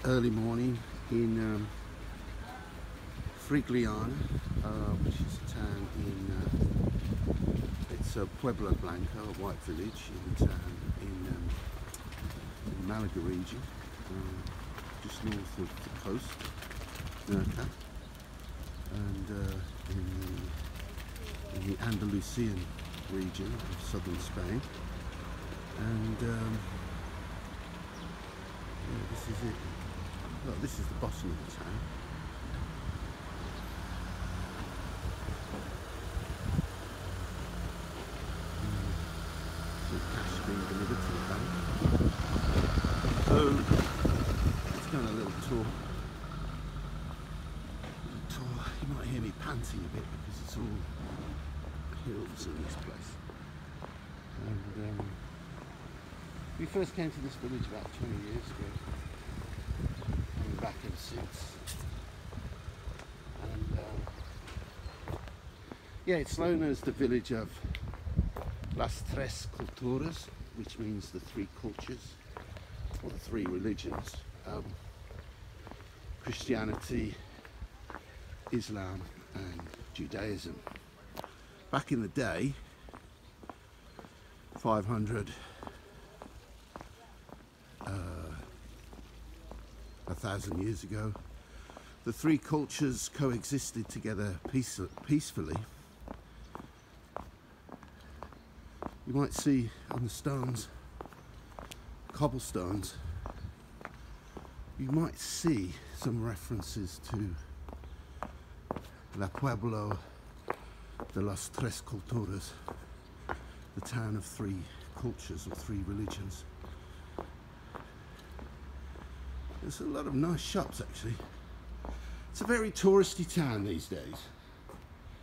early morning in Frigiliana, which is a town in it's a pueblo blanco, a white village in a town in Malaga region, just north of the coast, Nerca, and in the Andalusian region of southern Spain. And yeah, this is it. Well, this is the bottom of the town. The cash being delivered to the bank. So let's go on a little tour. You might hear me panting a bit because it's all hills in this place. And we first came to this village about 20 years ago. I've been back ever since. And yeah, it's known as the village of Las Tres Culturas, which means the three cultures, or the three religions. Christianity, Islam and Judaism. Back in the day, 500, 1,000 years ago, the three cultures coexisted together peacefully. You might see on the stones, cobblestones, you might see some references to pueblo de las Tres Culturas, the town of three cultures or three religions. There's a lot of nice shops actually. It's a very touristy town these days.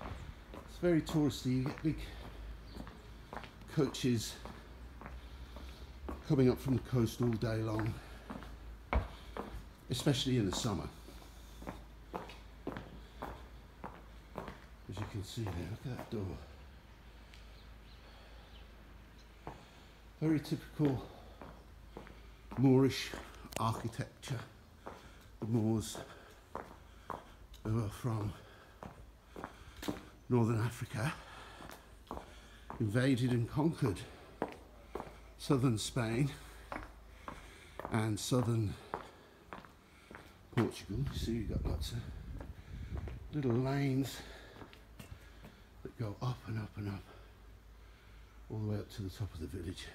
It's very touristy. You get big coaches coming up from the coast all day long, especially in the summer. As you can see there, look at that door. Very typical Moorish architecture. The Moors who are from northern Africa invaded and conquered southern Spain and southern Portugal. You see, you've got lots of little lanes that go up and up and up all the way up to the top of the village.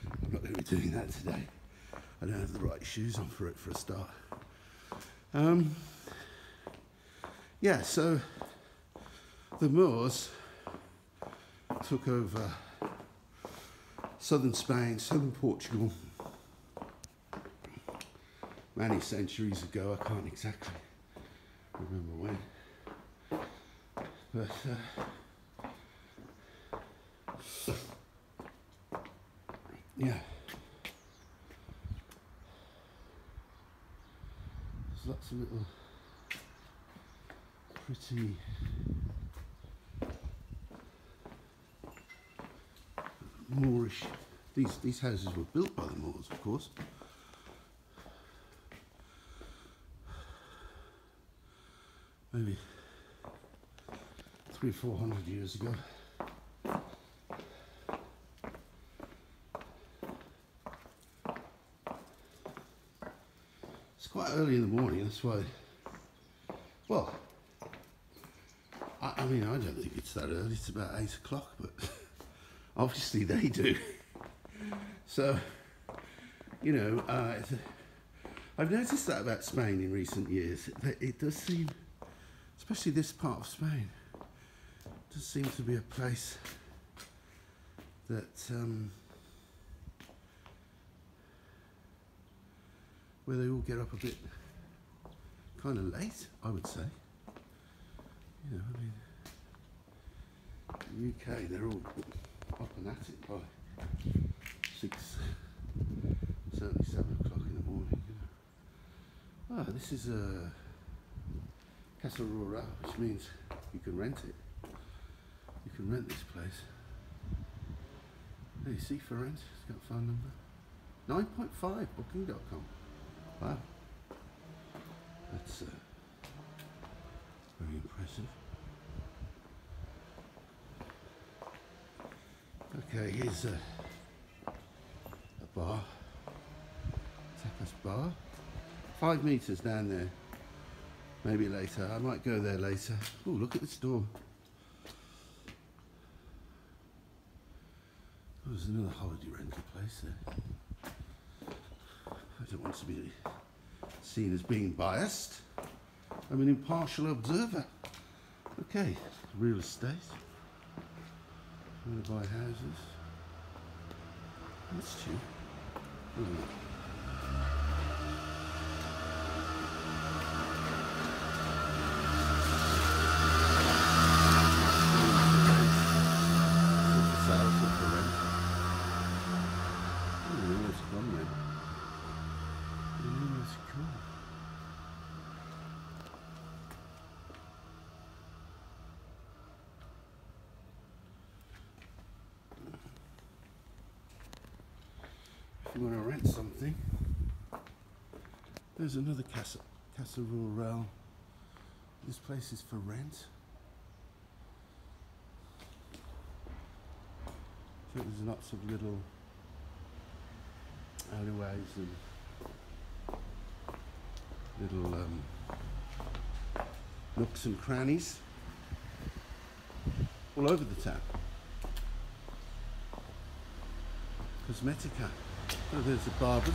I'm not going to be doing that today. I don't have the right shoes on for it for a start. Yeah, so the Moors took over southern Spain, southern Portugal many centuries ago. I can't exactly remember when, but yeah, there's lots of little pretty Moorish. These houses were built by the Moors, of course. Maybe 300 or 400 years ago. It's quite early in the morning, that's why. Well, I mean, I don't think it's that early, it's about 8 o'clock, but obviously they do. So, you know, I've noticed that about Spain in recent years. It does seem, especially this part of Spain, does seem to be a place that where they all get up a bit kind of late, I would say. You know, I mean, in the UK they're all up and at it by 6, certainly 7 o'clock in the morning. You know. Ah, this is a Casa Rural, which means you can rent it. You can rent this place. There you see, for rent, it's got a phone number. 9.5 booking.com. Wow. That's very impressive. Okay, here's a bar, tapas bar. 5 meters down there. Maybe later. I might go there later. Oh, look at this door. Oh, there's another holiday rental place there. I don't want to be seen as being biased. I'm an impartial observer. Okay, real estate. I'm going to buy houses. That's cheap. Isn't it? If you want to rent something, there's another Casa Rural. This place is for rent. I think there's lots of little alleyways and little nooks and crannies all over the town. Cosmetica. Oh, there's the barbers.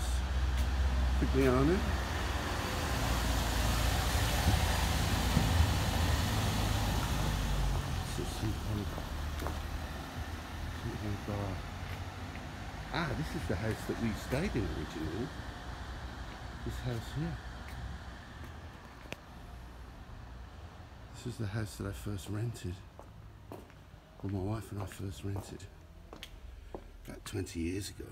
Frigiliana. So some kind of bar. Ah, this is the house that we stayed in originally. This house here. This is the house that I first rented. Well, my wife and I first rented about 20 years ago.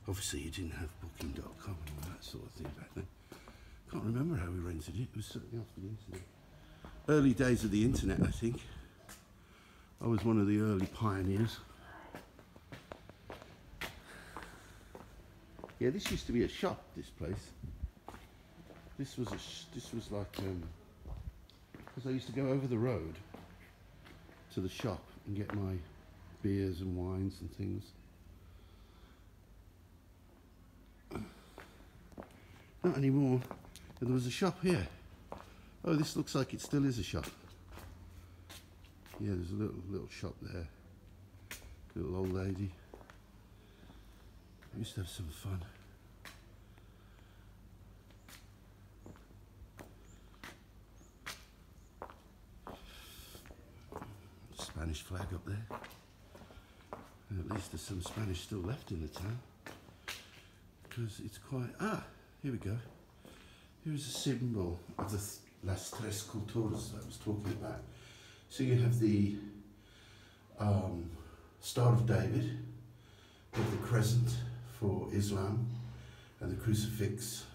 Obviously you didn't have booking.com and all that sort of thing back then. Can't remember how we rented it. It was certainly off the internet. Early days of the internet, I think. I was one of the early pioneers. Yeah, this used to be a shop, this place. This was like, because I used to go over the road to the shop and get my beers and wines and things. Not anymore. There was a shop here. Oh, this looks like it still is a shop. Yeah, there's a little shop there. Little old lady. I used to have some fun. Spanish flag up there. And at least there's some Spanish still left in the town. Because it's quite... Ah! Here we go. Here's a symbol of the Las Tres Culturas that I was talking about. So you have the Star of David, with the crescent for Islam, and the crucifix,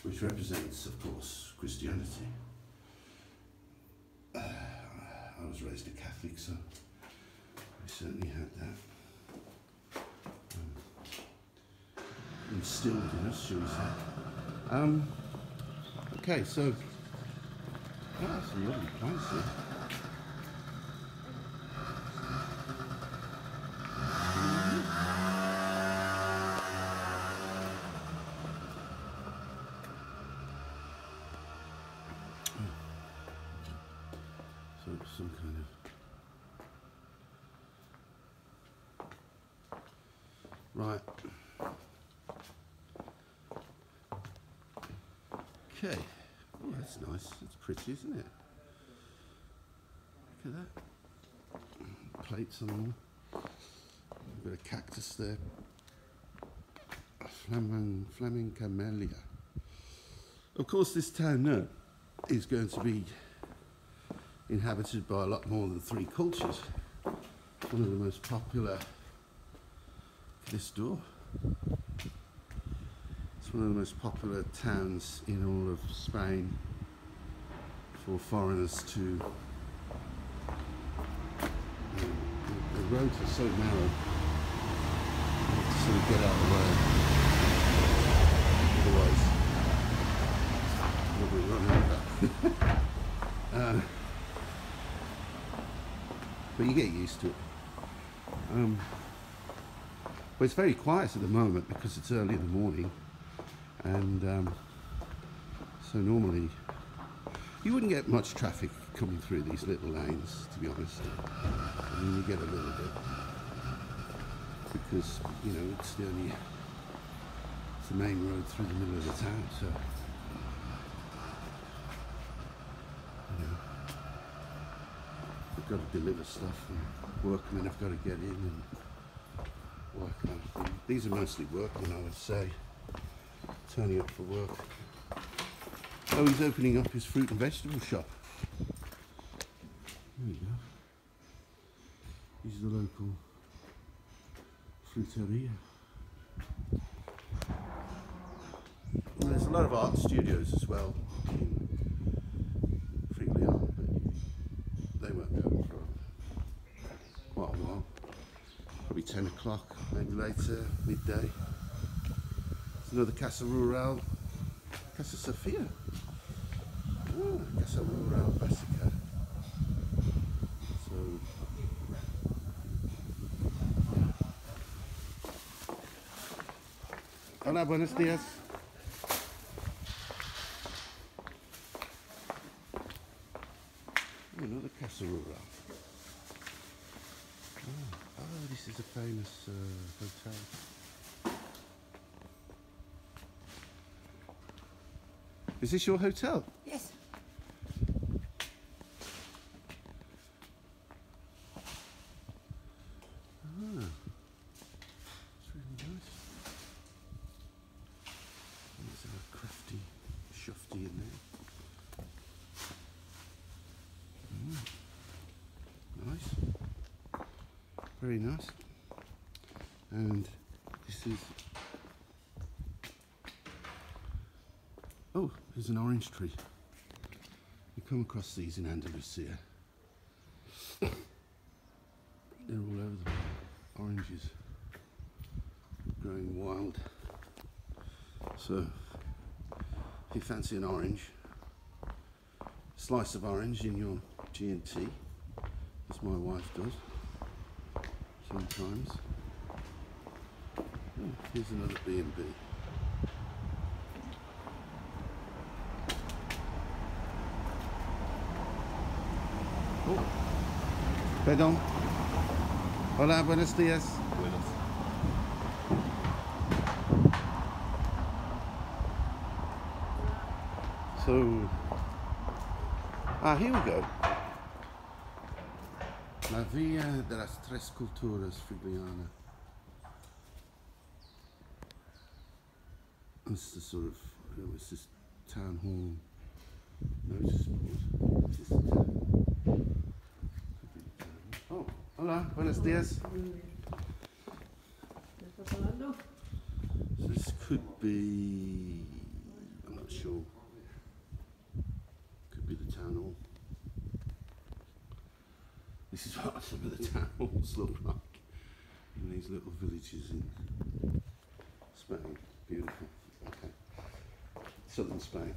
which represents, of course, Christianity. I was raised a Catholic, so I certainly had that. Instilled in us, shall we say. Okay, so some lovely plants here. So some kind of right. Okay. Oh, that's nice. It's pretty, isn't it? Look at that. Plates on them. A bit of cactus there. Flaming camellia. Of course, this town now is going to be inhabited by a lot more than 3 cultures. One of the most popular. This door. It's one of the most popular towns in all of Spain for foreigners to... the roads are so narrow, you have to sort of get out of the way. Otherwise, But you get used to it. But it's very quiet at the moment because it's early in the morning, and so normally you wouldn't get much traffic coming through these little lanes, to be honest. I mean, you get a little bit because, you know, it's the main road through the middle of the town, so you know, they've got to deliver stuff and workmen have got to get in and work kind of thing. These are mostly workmen, I would say, turning up for work. Oh, he's opening up his fruit and vegetable shop. There you go. He's the local fruiteria. Well, there's a lot of art studios as well in Frigiliana, but they won't be open for quite a while. Probably 10 o'clock, maybe later, midday. There's another Casa Rural, Casa Sofia. Oh, Casa Rural Basica. So, hola, buenos días. Oh, another Casa Rural. Oh, this is a famous hotel. Is this your hotel? Yes. Ah, it's really nice. There's a crafty shufty in there. Nice. Very nice. And this is... Oh, there's an orange tree. You come across these in Andalusia. They're all over the place. Oranges. Growing wild. So, if you fancy an orange, slice of orange in your G&T, as my wife does sometimes. Oh, here's another B&B. Oh, perdón. Hola, buenos días. Buenos. So, here we go. La Via de las Tres Culturas Frigiliana. That's the sort of, it's this town hall notice board. This is, oh, hola, buenos días. So this could be, I'm not sure. Could be the town hall. This is what some of the town halls look like in these little villages in Spain. Beautiful. Okay. Southern Spain.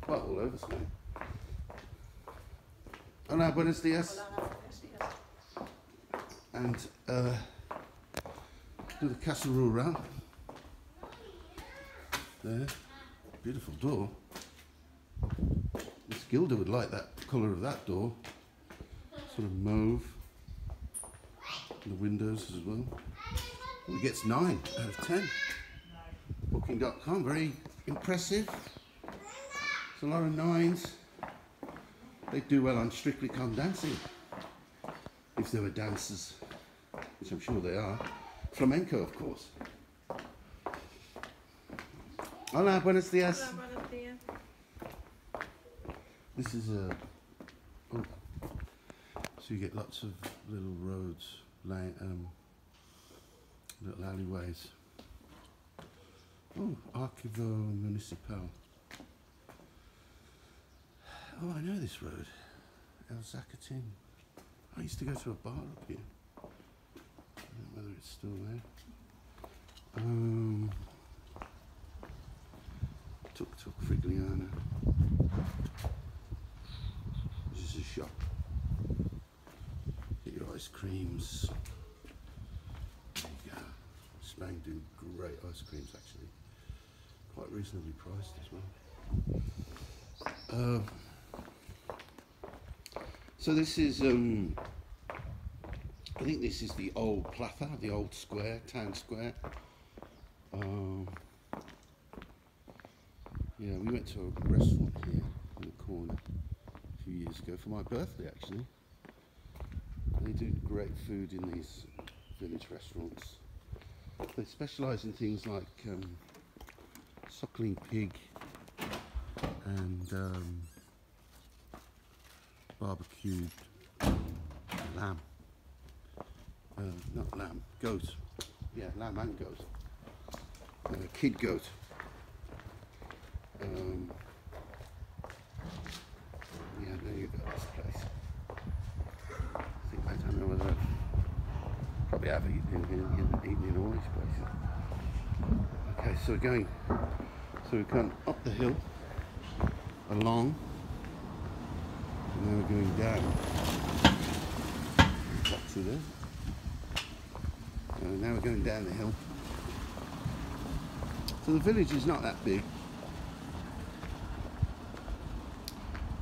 Well, all over Spain. Hola, buenos días. Hola, buenos días. And do the Casa Rural. There. Beautiful door. Miss Gilda would like that colour of that door. Sort of mauve. And the windows as well. It gets 9 out of 10. Booking.com, very impressive. There's a lot of 9s. They do well on Strictly Come Dancing. If there were dancers, which I'm sure they are. Flamenco, of course. Hola, buenos días. Hola, buenos días. This is a... Oh. So you get lots of little roads, little alleyways. Oh, Archivo Municipal. Oh, I know this road. El Zacatin. I used to go to a bar up here. I don't know whether it's still there. Tuk Tuk Frigiliana. ice creams. There you go. Spain do great ice creams actually. Quite reasonably priced as well. So this is, I think this is the old plaza, the old square, town square. Yeah, we went to a restaurant here in the corner a few years ago for my birthday actually. They do great food in these village restaurants. They specialise in things like suckling pig and barbecued lamb. Not lamb, goat. Yeah, lamb and goat. Kid goat. Yeah, there you go, this place. I don't know whether probably have eaten in all these places. Okay, so we've gone up the hill, along, and then we're going down. Up to there. And now we're going down the hill. So the village is not that big,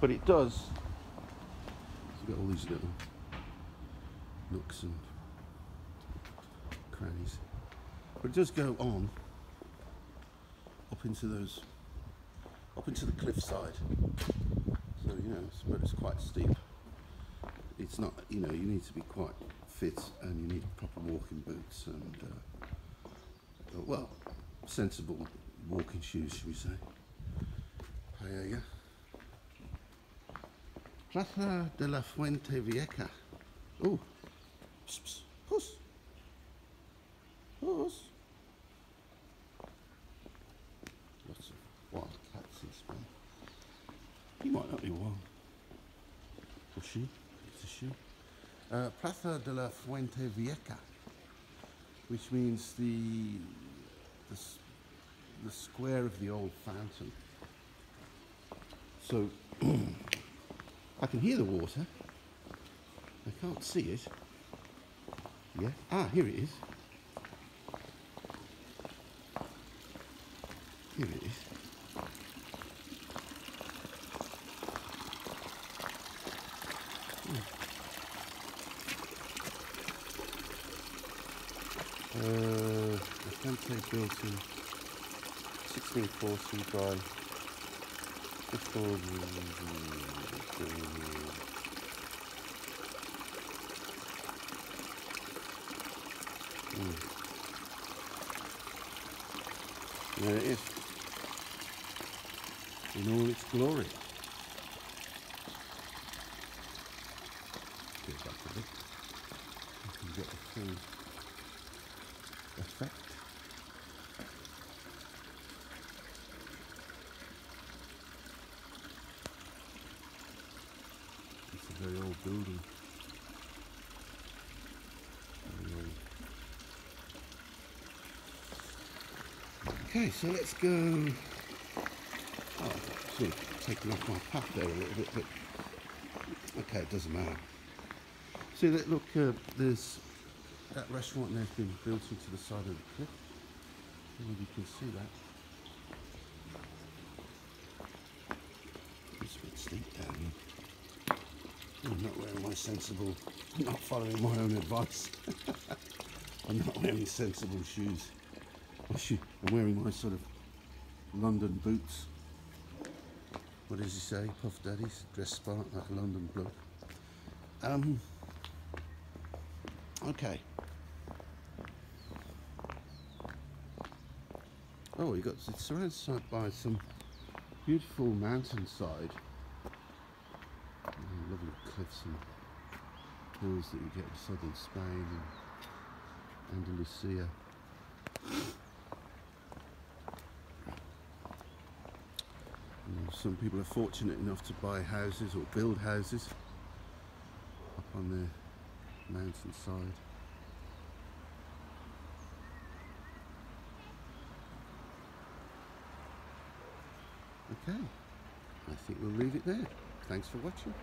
but it does. It's got all these little nooks and crannies, but it does go on up into the cliffside. So but it's quite steep. It's not, you need to be quite fit and you need proper walking boots and well, sensible walking shoes, should we say. There you go. Plaza de la Fuente Vieja. Oh, puss, puss, puss. Lots of wild cats in Spain. He might not be wild. Or she. It's a she. Plaza de la Fuente Vieja, which means the square of the old fountain. So I can hear the water. I can't see it. Yeah. Ah, here it is. Here it is. I can't say built in 1640 by There it is, in all its glory. Go back a bit. You can get the full effect. It's a very old building. Very old. Okay, so let's go. Oh, I've sort of taken off my path there a little bit, but okay, it doesn't matter. See that? Look, there's that restaurant there's been built into the side of the cliff. Maybe you can see that. It's a bit steep down here. I'm not wearing my sensible, I'm not following my own advice. I'm not wearing sensible shoes. I'm wearing my sort of London boots. What does he say? Puff Daddies, dress smart like a London bloke. Okay. Oh, it's surrounded by some beautiful mountainside. Lovely cliffs and hills that you get in southern Spain and Andalusia. Some people are fortunate enough to buy houses or build houses up on the mountainside. Okay, I think we'll leave it there. Thanks for watching.